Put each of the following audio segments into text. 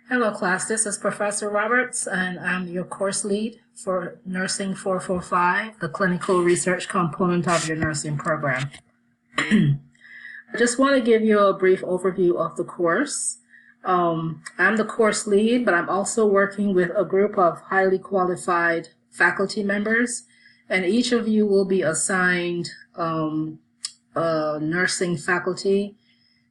Hello class, this is Professor Roberts and I'm your course lead for Nursing 445, the clinical research component of your nursing program. I just want to give you a brief overview of the course. I'm the course lead, but I'm also working with a group of highly qualified faculty members, and each of you will be assigned nursing faculty.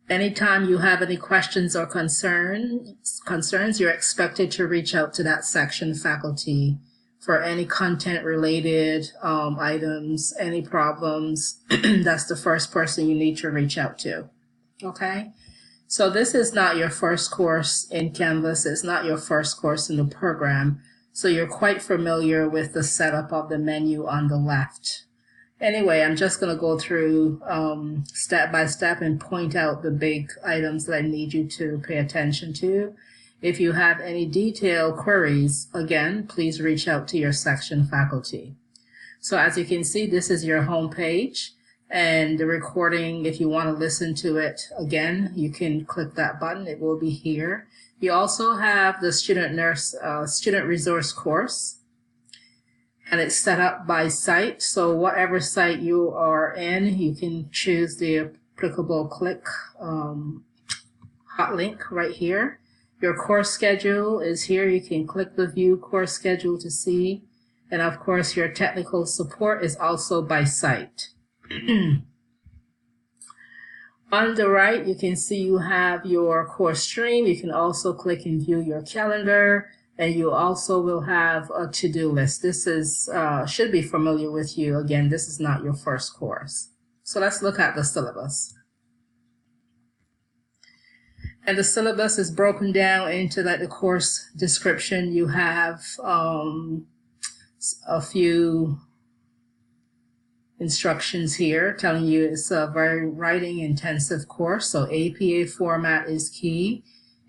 Anytime you have any questions or concerns, you're expected to reach out to that section faculty for any content-related items, any problems. That's the first person you need to reach out to, okay? So this is not your first course in Canvas. It's not your first course in the program. So you're quite familiar with the setup of the menu on the left. Anyway, I'm just going to go through step by step and point out the big items that I need you to pay attention to. If you have any detailed queries, again, please reach out to your section faculty. So as you can see, this is your home page, and the recording, if you want to listen to it again, you can click that button. It will be here. You also have the student resource course. And it's set up by site, so whatever site you are in, you can choose the applicable hot link right here. Your course schedule is here. You can click the view course schedule to see. And of course, your technical support is also by site. On the right, you can see you have your course stream. You can also click and view your calendar. And you also will have a to-do list. This is should be familiar with you. Again, this is not your first course. So let's look at the syllabus. And the syllabus is broken down into like the course description. You have a few instructions here telling you it's a very writing intensive course. So APA format is key.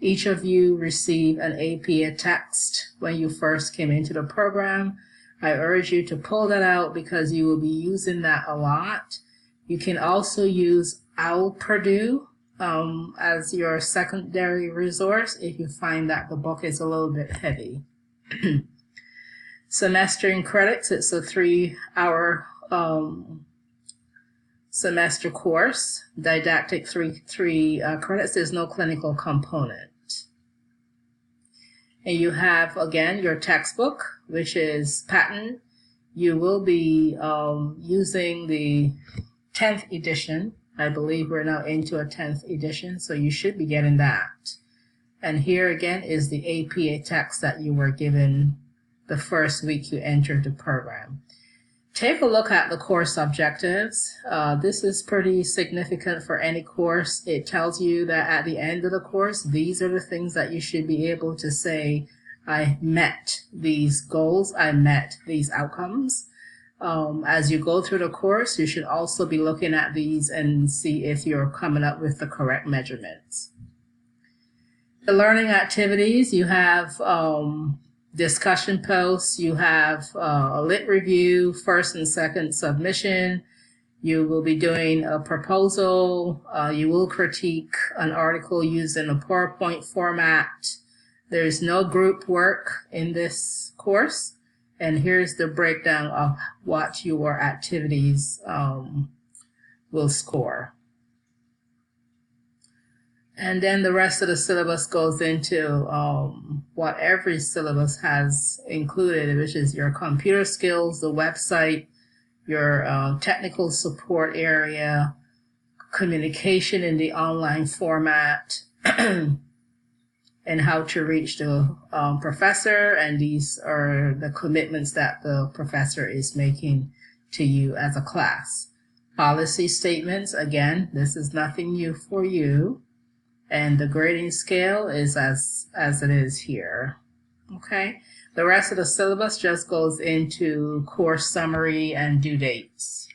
Each of you received an APA text when you first came into the program. I urge you to pull that out because you will be using that a lot. You can also use OWL Purdue as your secondary resource if you find that the book is a little bit heavy. Semestering credits, it's a 3-hour semester course. Didactic three credits. There's no clinical component. And you have, again, your textbook, which is patent. You will be using the 10th edition. I believe we're now into a 10th edition, so you should be getting that. And here again is the APA text that you were given the first week you entered the program. Take a look at the course objectives. This is pretty significant for any course. It tells you that at the end of the course, these are the things that you should be able to say, I met these goals, I met these outcomes. As you go through the course, you should also be looking at these and see if you're coming up with the correct measurements. The learning activities, you have discussion posts, you have a lit review, first and second submission. You will be doing a proposal. You will critique an article using a PowerPoint format. There's no group work in this course. And here's the breakdown of what your activities will score. And then the rest of the syllabus goes into what every syllabus has included, which is your computer skills, the website, your technical support area, communication in the online format, and how to reach the professor. And these are the commitments that the professor is making to you as a class. Policy statements, again, this is nothing new for you. And the grading scale is as it is here, okay? The rest of the syllabus just goes into course summary and due dates.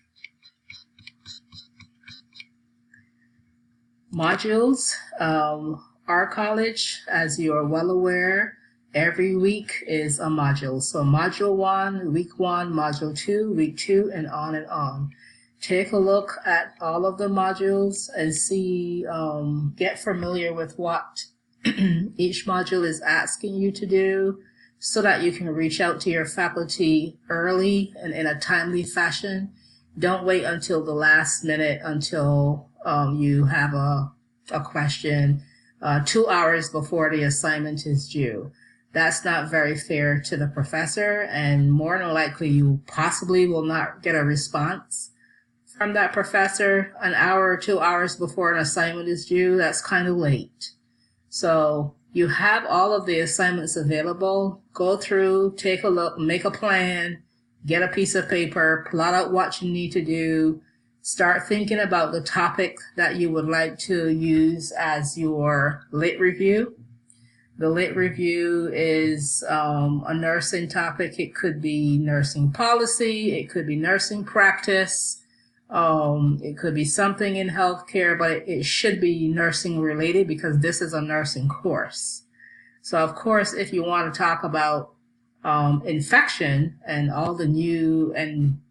Modules, our college, as you are well aware, every week is a module. So module 1, week 1, module 2, week 2, and on and on. Take a look at all of the modules and see, get familiar with what each module is asking you to do, so that you can reach out to your faculty early and in a timely fashion. Don't wait until the last minute until you have a question 2 hours before the assignment is due. That's not very fair to the professor, and more than likely you possibly will not get a response from that professor an hour or 2 hours before an assignment is due. That's kind of late. So you have all of the assignments available. Go through, take a look, make a plan, get a piece of paper, plot out what you need to do, start thinking about the topic that you would like to use as your lit review. The lit review is a nursing topic. It could be nursing policy, it could be nursing practice, it could be something in healthcare, but it should be nursing related because this is a nursing course. So of course, if you want to talk about infection and all the new and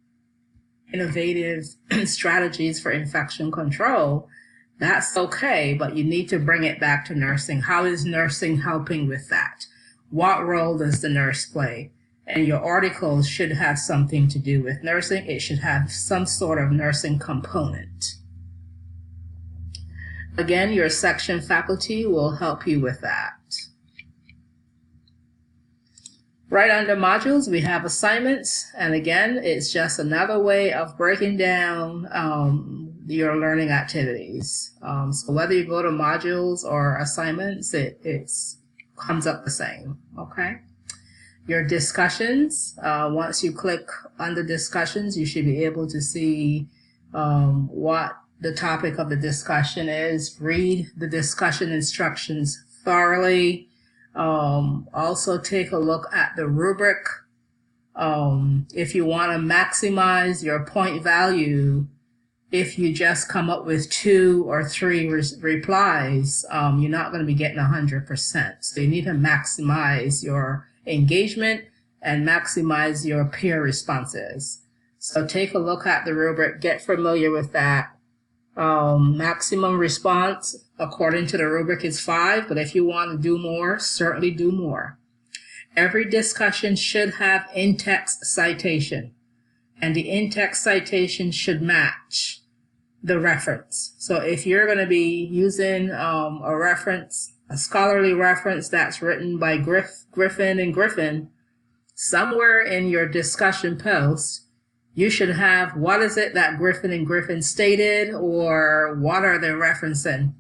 innovative strategies for infection control, that's okay, but you need to bring it back to nursing. How is nursing helping with that? What role does the nurse play? And your articles should have something to do with nursing. It should have some sort of nursing component. Again, your section faculty will help you with that. Right under modules, we have assignments. And again, it's just another way of breaking down your learning activities. So whether you go to modules or assignments, it comes up the same, okay? Your discussions, once you click on the discussions, you should be able to see what the topic of the discussion is. Read the discussion instructions thoroughly. Also take a look at the rubric. If you want to maximize your point value, if you just come up with 2 or 3 replies, you're not going to be getting 100%. So you need to maximize your engagement and maximize your peer responses. So take a look at the rubric, get familiar with that. Maximum response according to the rubric is 5, but if you want to do more, certainly do more. Every discussion should have in-text citation, and the in-text citation should match the reference. So if you're going to be using a reference, a scholarly reference that's written by Griffin and Griffin, somewhere in your discussion post, you should have what is it that Griffin and Griffin stated, or what are they referencing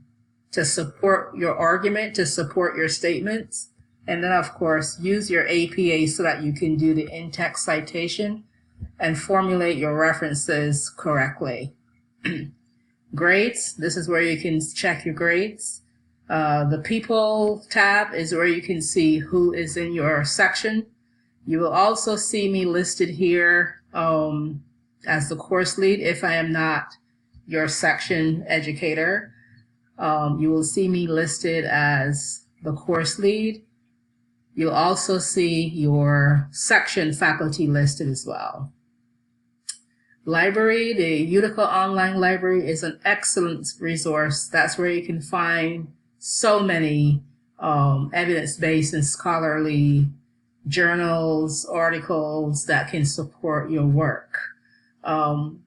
to support your argument, to support your statements. And then, of course, use your APA so that you can do the in-text citation and formulate your references correctly. Grades, this is where you can check your grades. The People tab is where you can see who is in your section. You will also see me listed here as the course lead if I am not your section educator. You will see me listed as the course lead. You'll also see your section faculty listed as well. Library, the Utica Online Library is an excellent resource. That's where you can find so many evidence-based and scholarly journals, articles that can support your work.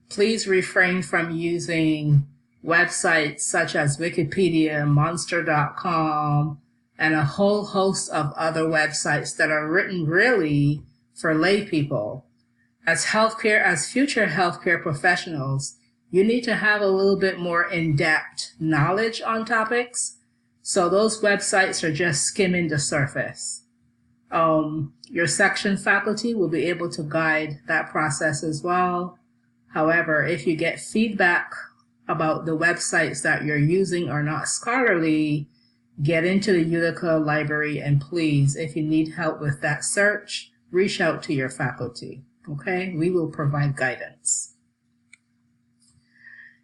Please refrain from using websites such as Wikipedia, Monster.com, and a whole host of other websites that are written really for lay people. As future healthcare professionals, you need to have a little bit more in-depth knowledge on topics. So those websites are just skimming the surface. Your section faculty will be able to guide that process as well. However, if you get feedback about the websites that you're using are not scholarly, get into the Utica library, and please, if you need help with that search, reach out to your faculty. Okay, we will provide guidance.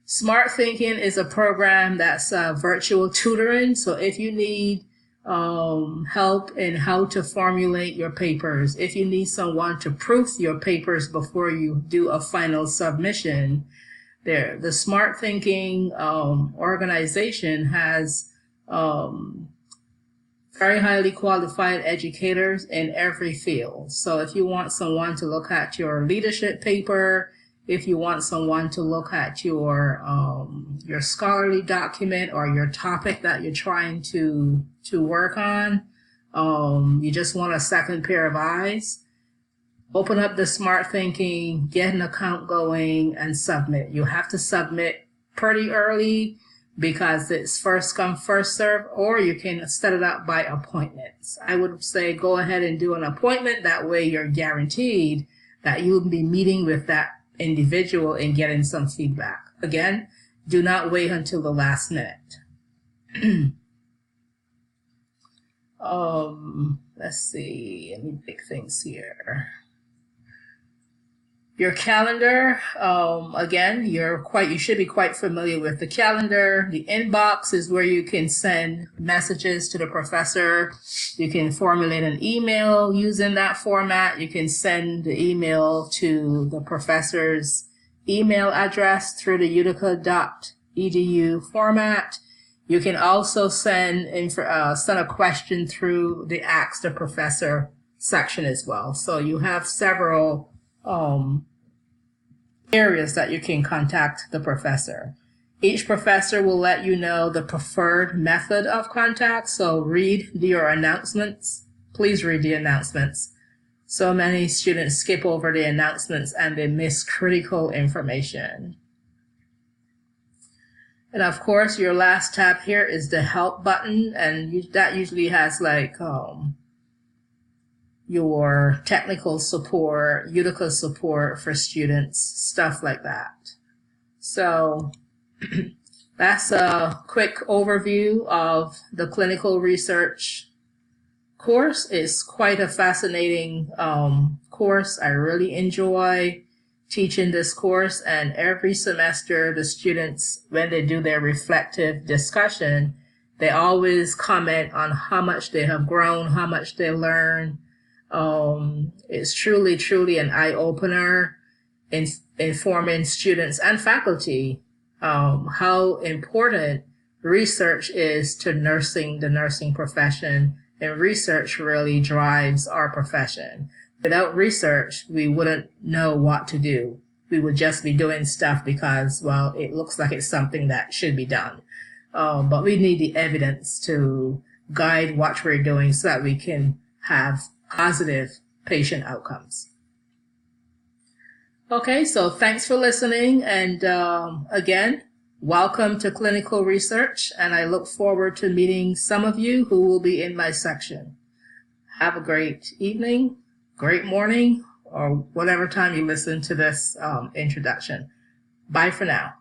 Smart Thinking is a program that's virtual tutoring. So if you need help in how to formulate your papers, if you need someone to proof your papers before you do a final submission, the Smart Thinking organization has very highly qualified educators in every field. So if you want someone to look at your leadership paper, if you want someone to look at your scholarly document or your topic that you're trying to work on, you just want a second pair of eyes, open up the Smart Thinking, get an account going, and submit. You have to submit pretty early because it's first come, first serve, or you can set it up by appointments. I would say go ahead and do an appointment. That way you're guaranteed that you'll be meeting with that individual and getting some feedback. Again, do not wait until the last minute. Let's see, any big things here. Your calendar, again, you should be quite familiar with the calendar. The inbox is where you can send messages to the professor. You can formulate an email using that format. You can send the email to the professor's email address through the utica.edu format. You can also send a question through the Ask the Professor section as well. So you have several areas that you can contact the professor. Each professor will let you know the preferred method of contact, so read your announcements. Please read the announcements. So many students skip over the announcements and they miss critical information. And of course, your last tab here is the Help button, and that usually has like your technical support, Utica support for students, stuff like that. So that's a quick overview of the clinical research course. It's quite a fascinating course. I really enjoy teaching this course, and every semester the students, when they do their reflective discussion, they always comment on how much they have grown, how much they learn. It's truly an eye-opener in informing students and faculty how important research is to the nursing profession, and research really drives our profession. Without research, we wouldn't know what to do. We would just be doing stuff because, well, it looks like it's something that should be done. But we need the evidence to guide what we're doing so that we can have positive patient outcomes. Okay, so thanks for listening, and again, welcome to clinical research, and I look forward to meeting some of you who will be in my section. Have a great evening, great morning, or whatever time you listen to this introduction. Bye for now.